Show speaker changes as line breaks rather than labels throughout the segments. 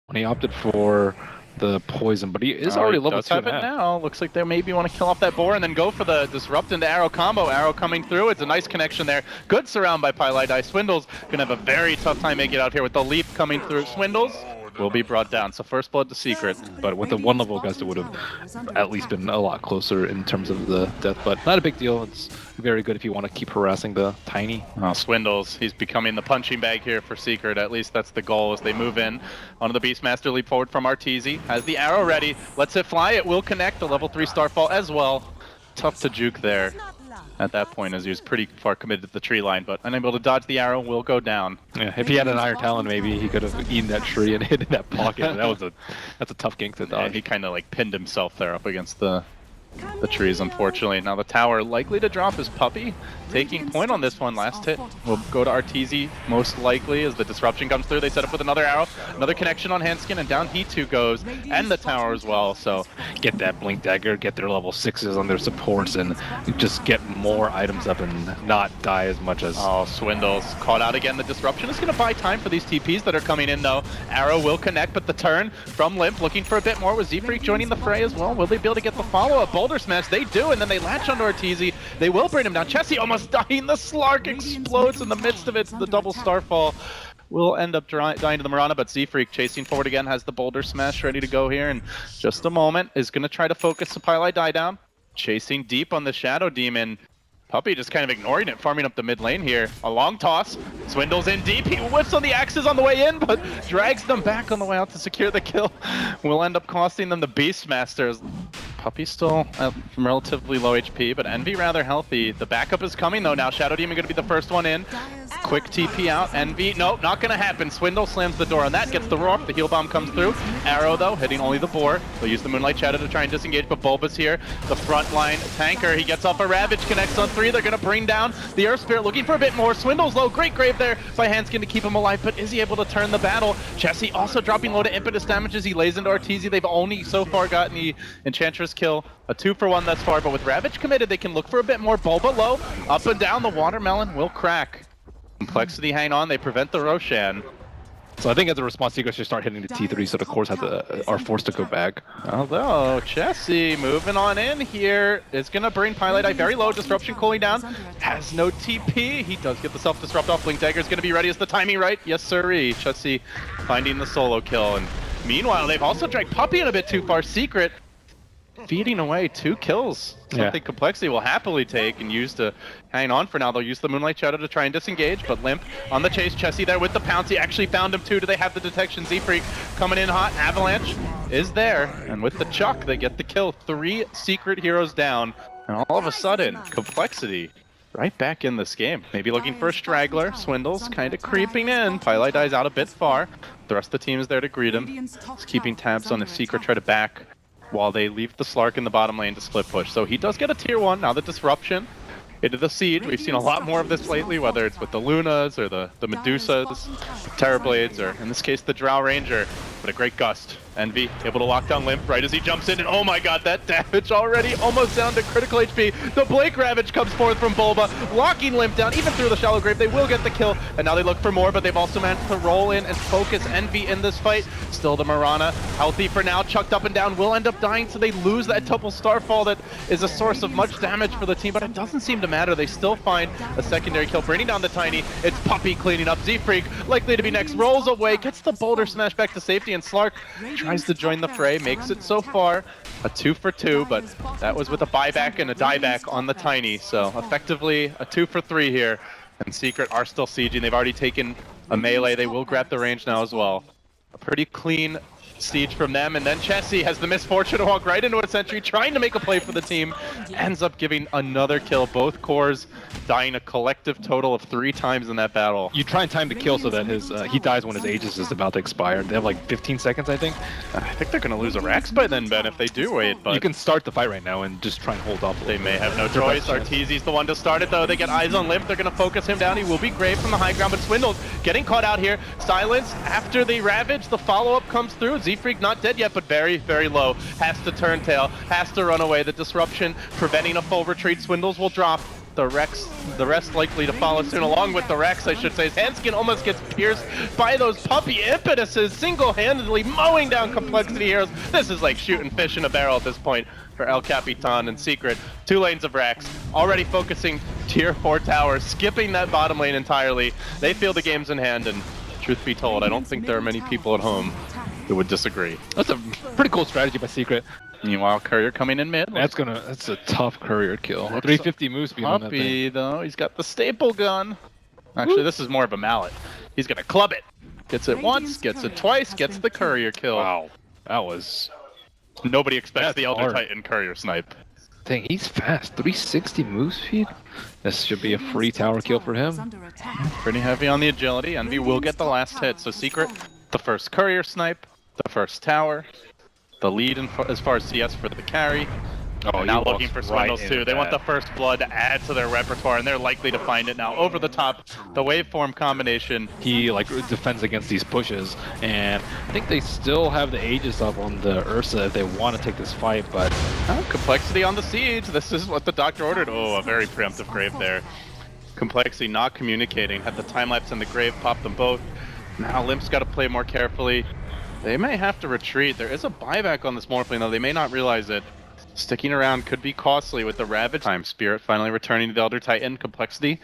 when he opted for the poison, but he is already level
does have it
2.5.
now. Looks like they maybe want to kill off that boar and then go for the disrupt into arrow combo. Arrow coming through. It's a nice connection there. Good surround by Pylai. Swindles gonna have a very tough time making it out here with the leap coming through. Swindles will be brought down. So first blood to Secret.
But with the 1-level Gust, it would have at least been a lot closer in terms of the death. But not a big deal. It's very good if you want to keep harassing the Tiny.
Swindles, he's becoming the punching bag here for Secret. At least that's the goal as they move in. Onto the Beastmaster, leap forward from Arteezy. Has the arrow ready. Lets it fly. It will connect. A level 3 Starfall as well. Tough to juke there at that point as he was pretty far committed to the tree line, but unable to dodge the arrow, will go down.
Yeah, if he had an Iron Talon, maybe he could have eaten that tree and hit in that pocket. That's a tough gank to dodge.
Yeah, he kind of like pinned himself there up against the trees, unfortunately. Now the tower likely to drop is Puppy, taking point on this one. Last hit will go to Arteezy, most likely, as the disruption comes through. They set up with another arrow, another connection on Hanskin, and down he too goes, and the tower as well. So
get that Blink Dagger, get their level 6s on their supports, and just get more items up and not die as much as...
Oh, Swindles caught out again. The disruption is going to buy time for these TPs that are coming in, though. Arrow will connect, but the turn from Limp, looking for a bit more, with Z-Freak joining the fray as well. Will they be able to get the follow-up? Boulder Smash, they do, and then they latch onto Arteezy. They will bring him down. Chessie almost dying. The Slark explodes in the midst of it. The double Starfall will end up dying to the Mirana, but Z-Freak chasing forward again, has the Boulder Smash ready to go here in just a moment. Is going to try to focus the Pylai die down. Chasing deep on the Shadow Demon. Puppy just kind of ignoring it, farming up the mid lane here. A long toss. Swindles in deep. He whiffs on the axes on the way in, but drags them back on the way out to secure the kill. Will end up costing them the Beastmasters. Puppy still at relatively low HP, but Envy rather healthy. The backup is coming though now. Shadow Demon going to be the first one in. Quick TP out. Envy, nope, not going to happen. Swindle slams the door on that, gets the roar. The heal bomb comes through. Arrow though, hitting only the boar. They'll use the Moonlight Shadow to try and disengage, but Bulba's here. The front line tanker, he gets off a Ravage, connects on 3. They're going to bring down the Earth Spirit, looking for a bit more. Swindle's low, great grave there by Hanskin to keep him alive, but is he able to turn the battle? Chessie also dropping low to impetus damage as he lays into Arteezy. They've only so far gotten the Enchantress kill. A 2-for-1 thus far, but with Ravage committed, they can look for a bit more. Bulba low, up and down, the Watermelon will crack. Complexity hang on, they prevent the Roshan.
So I think as a response, you guys should start hitting the T3, so the cores are forced to go back.
Although, Chessie moving on in here is going to bring Pylai very low, disruption cooling down. Has no TP, he does get the self-disrupt off. Blink Dagger is going to be ready. Is the timing right? Yes sirree. Chessie finding the solo kill, and meanwhile they've also dragged Puppy in a bit too far. Secret feeding away 2 kills. Something Complexity will happily take and use to hang on for now. They'll use the Moonlight Shadow to try and disengage, but Limp on the chase. Chessie there with the pounce. He actually found him too. Do they have the detection? Z-Freak coming in hot. Avalanche is there, and with the Chuck, they get the kill. 3 Secret heroes down, and all of a sudden, Complexity right back in this game. Maybe looking for a straggler. Swindles kind of creeping in. Pylai dies out a bit far. The rest of the team is there to greet him. He's keeping tabs on the Secret, try to back while they leave the Slark in the bottom lane to split push. So he does get a tier 1, now the disruption into the Siege. We've seen a lot more of this lately, whether it's with the Lunas or the Medusas, Terrorblades, or in this case the Drow Ranger. But a great gust. Envy able to lock down Limp right as he jumps in, and oh my god, that damage already almost down to critical HP. The Blake Ravage comes forth from Bulba, locking Limp down even through the shallow grave. They will get the kill, and now they look for more, but they've also managed to roll in and focus Envy in this fight. Still the Mirana, healthy for now, chucked up and down, will end up dying, so they lose that double Starfall that is a source of much damage for the team, but it doesn't seem to matter. They still find a secondary kill, bringing down the Tiny. It's Puppy cleaning up. Z-Freak likely to be next, rolls away, gets the Boulder Smash back to safety, and Slark tries to join the fray, makes it so far a 2-for-2, but that was with a buyback and a dieback on the Tiny, so effectively a 2-for-3 here, and Secret are still sieging. They've already taken a melee. They will grab the range now as well. A pretty clean siege from them, and then Chessie has the misfortune to walk right into a sentry, trying to make a play for the team, ends up giving another kill. Both cores dying a collective total of 3 times in that battle.
You try and time the kill so that he dies when his Aegis is about to expire. They have like 15 seconds, I think.
I think they're going to lose a Rax by then, Ben, if they do wait, but...
You can start the fight right now and just try and hold off.
They may have no choice. Arteezy's the one to start it, though. They get eyes on Limp. They're going to focus him down. He will be grave from the high ground, but Swindles getting caught out here. Silence after the Ravage. The follow-up comes through. Z-Freak not dead yet, but very, very low. Has to turn tail, has to run away. The disruption preventing a full retreat. Swindles will drop. The rest likely to follow soon, along with the Rex, I should say. Hanskin almost gets pierced by those puppy impetuses, single-handedly mowing down Complexity heroes. This is like shooting fish in a barrel at this point for El Capitan and Secret. 2 lanes of Rex, already focusing tier 4 towers, skipping that bottom lane entirely. They feel the game's in hand, and truth be told, I don't think there are many people at home who would disagree.
That's a pretty cool strategy by Secret.
Meanwhile, Courier coming in mid.
That's a tough courier kill. 350 move speed on that
Puppy,
thing.
though, he's got the staple gun. Actually, this is more of a mallet. He's gonna club it. Gets it once, gets it twice, gets the courier kill.
Wow, that was...
Nobody expects
That's
the Elder
hard.
Titan courier snipe.
Dang, he's fast. 360 move speed? This should be a free tower kill for him.
Pretty heavy on the agility. Envy will get the last hit. So Secret, the first courier snipe, the first tower, the lead as far as CS for the carry.
Oh,
Now looking for Swindles too. They want the first blood to add to their repertoire, and they're likely to find it now. Over the top, the waveform combination.
He like defends against these pushes, and I think they still have the Aegis up on the Ursa if they want to take this fight, but...
Complexity on the siege. This is what the doctor ordered. Oh, a very preemptive grave there. Complexity not communicating. Had the time lapse in the grave, popped them both. Now Limp's got to play more carefully. They may have to retreat. There is a buyback on this Morphling, though. They may not realize it. Sticking around could be costly with the Ravage. Time Spirit finally returning to the Elder Titan. Complexity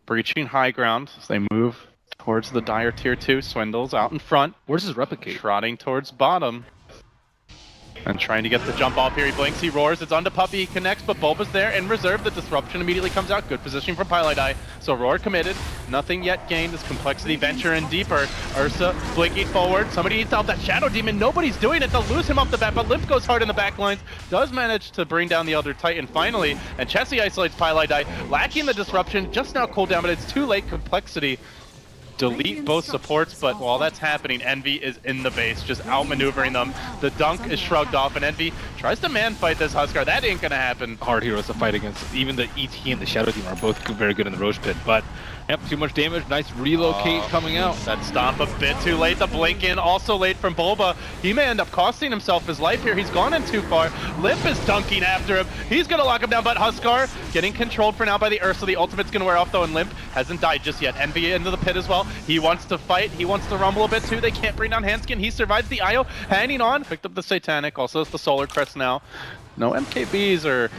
breaching high ground as they move towards the Dire Tier 2. Swindles out in front.
Where's his replicate?
Trotting towards bottom. And trying to get the jump off here. He blinks, he roars, it's onto Puppy, he connects, but Bulba's there in reserve. The disruption immediately comes out. Good positioning from Pylai. So Roar committed. Nothing yet gained as Complexity venture in deeper. Ursa blinking forward. Somebody needs to help that Shadow Demon. Nobody's doing it. They'll lose him off the bat, but Limp goes hard in the back lines. Does manage to bring down the Elder Titan finally. And Chessie isolates Pylai, lacking the disruption. Just now cooldown, but it's too late. Complexity delete both supports, but while that's happening, Envy is in the base, just outmaneuvering them. The dunk is shrugged off, and Envy tries to man-fight this Huskar. That ain't gonna happen.
Hard heroes to fight against. Even the ET and the Shadow Team are both very good in the Roach Pit, but yep, too much damage. Nice relocate coming out.
That stomp a bit too late. The blink in, also late from Bulba. He may end up costing himself his life here. He's gone in too far. Limp is dunking after him. He's gonna lock him down, but Huskar getting controlled for now by the Ursa. The ultimate's gonna wear off though, and Limp hasn't died just yet. Envy into the pit as well. He wants to fight. He wants to rumble a bit too. They can't bring down Hanskin. He survives the IO, hanging on. Picked up the Satanic. Also, it's the Solar Crest now. No MKBs or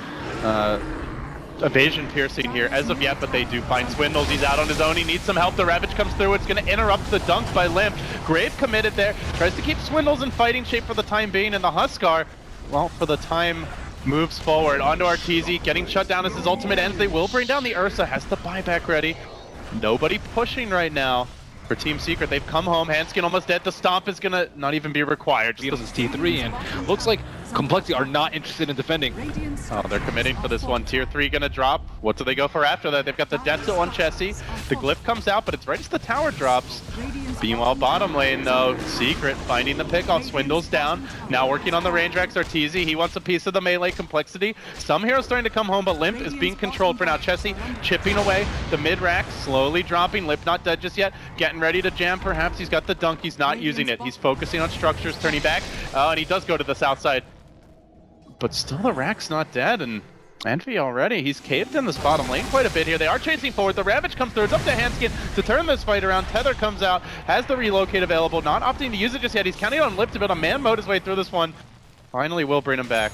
evasion piercing here as of yet, but they do find Swindles. He's out on his own. He needs some help. The Ravage comes through. It's going to interrupt the dunk by Limp. Grave committed there. Tries to keep Swindles in fighting shape for the time being, and the Huskar, well, for the time, moves forward onto Arteezy, getting shut down as his ultimate ends. They will bring down the Ursa. Has the buyback ready. Nobody pushing right now for Team Secret. They've come home. Hanskin almost dead. The stomp is gonna not even be required.
Beatles is T3, and looks like Complexity are not interested in defending.
Oh, they're committing for this one. Tier 3 gonna drop. What do they go for after that? They've got the Denso on Chessie. The Glyph comes out, but it's right as the tower drops. Meanwhile, bottom lane though, Secret finding the pickoff. Swindles down. Now working on the range racks. Arteezy, he wants a piece of the melee. Complexity. Some heroes starting to come home, but Limp is being controlled for now. Chessie chipping away. The mid rack slowly dropping. Limp not dead just yet. Getting ready to jam. Perhaps he's got the dunk. He's not using it. He's focusing on structures, turning back. And he does go to the south side. But still, the rack's not dead, and Envy already. He's caved in this bottom lane quite a bit here. They are chasing forward. The Ravage comes through. It's up to Hanskin to turn this fight around. Tether comes out, has the relocate available, not opting to use it just yet. He's counting on Lip to be able to man mode his way through this one. Finally will bring him back.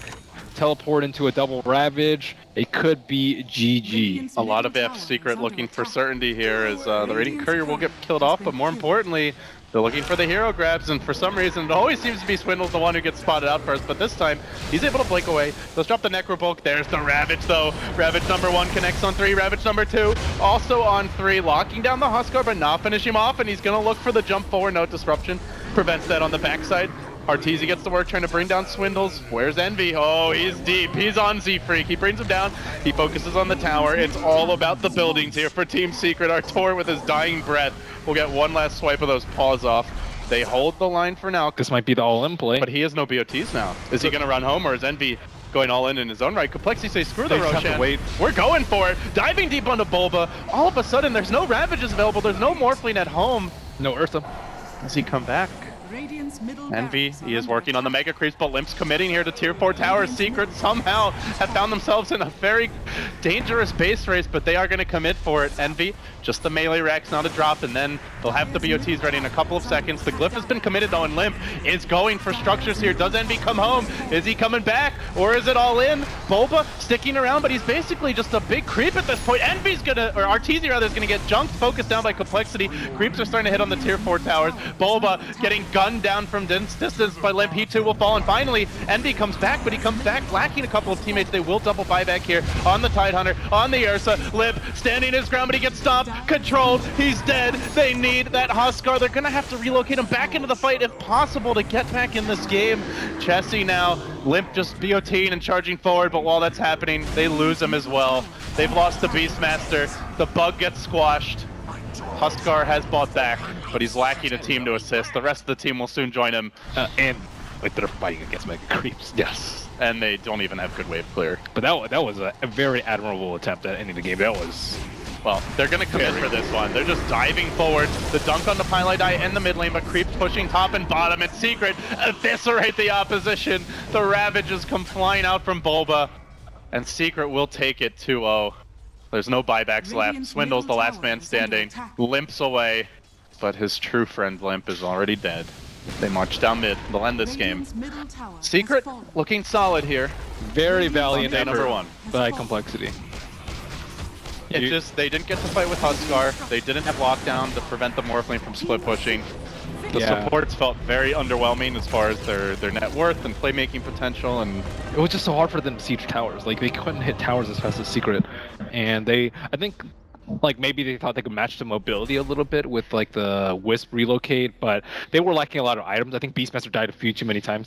Teleport into a double Ravage. It could be GG.
A lot of F. Secret looking for certainty here as the Radiant Courier will get killed off, but more importantly, they're looking for the hero grabs, and for some reason, it always seems to be Swindles the one who gets spotted out first, but this time, he's able to blink away. Let's drop the Necrobulk. There's the Ravage, though. Ravage number 1 connects on 3. Ravage number 2 also on 3, locking down the Huskar, but not finish him off, and he's going to look for the jump forward. No disruption. Prevents that on the backside. Arteezy gets to work trying to bring down Swindles. Where's Envy? Oh, he's deep. He's on Z-Freak. He brings him down. He focuses on the tower. It's all about the buildings here for Team Secret. Artor with his dying breath will get one last swipe of those paws off. They hold the line for now.
This might be the all-in play.
But he has no BOTs now. Is he going to run home, or is Envy going all in his own right? Complexity says, screw the Roshan.
Wait.
We're going for it. Diving deep onto Bulba. All of a sudden, there's no Ravages available. There's no Morphling at home.
No Ursa.
Does he come back? Envy, he is working on the mega creeps, but Limp's committing here to tier 4 towers. Secret somehow have found themselves in a very dangerous base race, but they are going to commit for it. Envy, just the melee racks, not a drop, and then they'll have the BOTs ready in a couple of seconds. The glyph has been committed though, and Limp is going for structures here. Does Envy come home? Is he coming back? Or is it all in? Bulba sticking around, but he's basically just a big creep at this point. Envy's gonna, or Arteezy rather, is gonna get junked, focused down by Complexity. Creeps are starting to hit on the tier 4 towers. Bulba getting gunned down from distance by Limp. He too will fall, and finally Envy comes back, but he comes back lacking a couple of teammates. They will double buyback here on the Tidehunter, on the Ursa. Limp standing his ground, but he gets stopped, controlled, he's dead. They need that Huskar. They're gonna have to relocate him back into the fight if possible to get back in this game. Chessie now, Limp just BOTing and charging forward, but while that's happening, they lose him as well. They've lost the Beastmaster, the bug gets squashed. Huskar has bought back, but he's lacking a team to assist. The rest of the team will soon join him.
And like they're fighting against mega creeps.
Yes, and they don't even have good wave clear.
But that was a very admirable attempt at ending the game. That was...
Well, they're going to commit for this one. They're just diving forward. The dunk on the Pylite Eye in the mid lane, but Creeps pushing top and bottom. And Secret eviscerate the opposition. The Ravages come flying out from Bulba. And Secret will take it 2-0. There's no buybacks left. Swindle's the last man standing. Limps away. But his true friend Limp is already dead. They march down mid. They'll end this game. Secret looking solid here.
Very valiant
Day number
effort
one.
by Complexity.
It just, they didn't get to fight with Huskar. They didn't have lockdown to prevent the Morphling from split pushing. The supports felt very underwhelming as far as their net worth and playmaking potential, and
It was just so hard for them to siege towers. Like, they couldn't hit towers as fast as Secret. And I think, like, maybe they thought they could match the mobility a little bit with, like, the Wisp relocate, but they were lacking a lot of items. I think Beastmaster died a few too many times